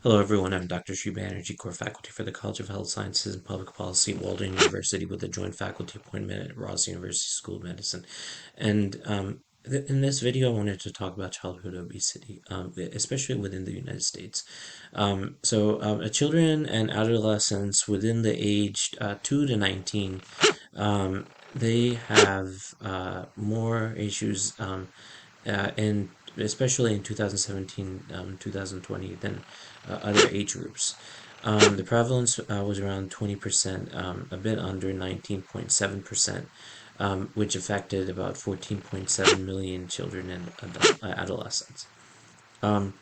Hello everyone, I'm Dr. Sri Banerjee, core faculty for the College of Health Sciences and Public Policy at Walden University with a joint faculty appointment at Ross University School of Medicine. And in this video, I wanted to talk about childhood obesity, especially within the United States. Children and adolescents within the age 2 to 19, they have more issues in especially in 2017, 2020 than other age groups. The prevalence was around 20%, a bit under 19.7%, which affected about 14.7 million children and adolescents. Um,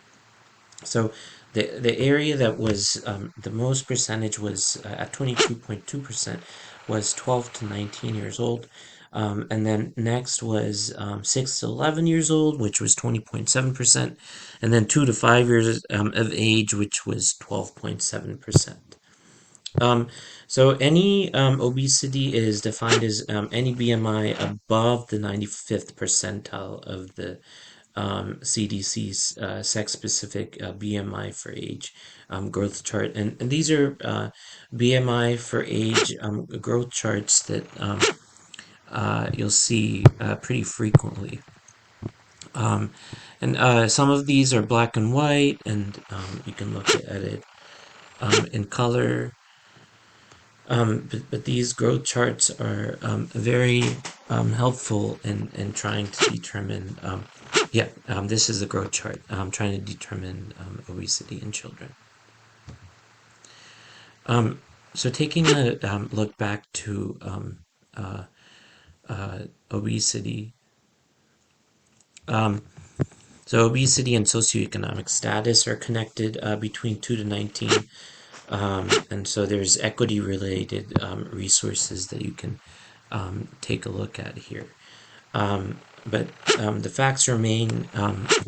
so the area that was the most percentage was at 22.2% was 12 to 19 years old. And then next was 6 to 11 years old, which was 20.7%. And then 2 to 5 years of age, which was 12.7%. Any obesity is defined as any BMI above the 95th percentile of the CDC's sex-specific BMI for age growth chart, and these are BMI for age growth charts that you'll see pretty frequently. Some of these are black and white, and you can look at it in color. But these growth charts are very helpful in trying to determine, this is a growth chart trying to determine obesity in children. Taking a look back to obesity, obesity and socioeconomic status are connected between 2 to 19. And so there's equity related resources that you can take a look at here. But the facts remain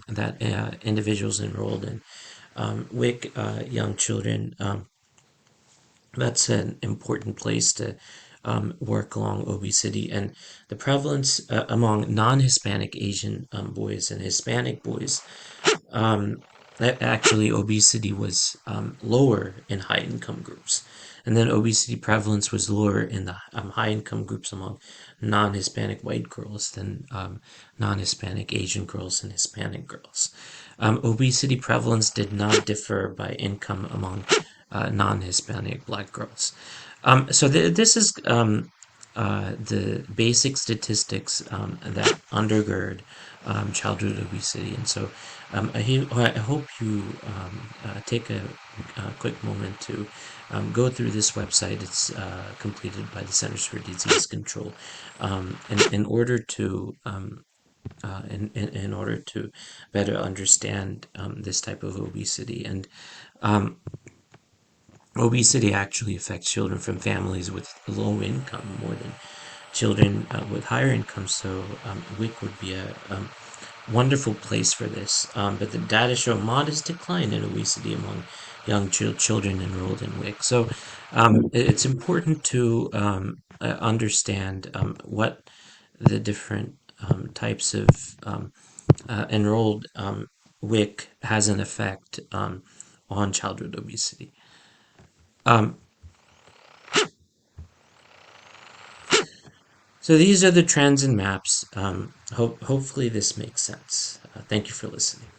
that individuals enrolled in WIC, young children, that's an important place to work along obesity. And the prevalence among non-Hispanic Asian boys and Hispanic boys, actually obesity was lower in high income groups. And then obesity prevalence was lower in the high income groups among non-Hispanic white girls than non-Hispanic Asian girls and Hispanic girls. Obesity prevalence did not differ by income among non-Hispanic black girls. This is the basic statistics that undergird childhood obesity. And so I hope you take a quick moment to go through this website. It's completed by the Centers for Disease Control, in order to in order to better understand this type of obesity. And obesity actually affects children from families with low income more than children with higher income. So WIC would be a wonderful place for this. But the data show modest decline in obesity among young children enrolled in WIC. So it's important to understand what the different types of enrolled WIC has an effect on childhood obesity. So these are the trends and maps. Hopefully this makes sense. Thank you for listening.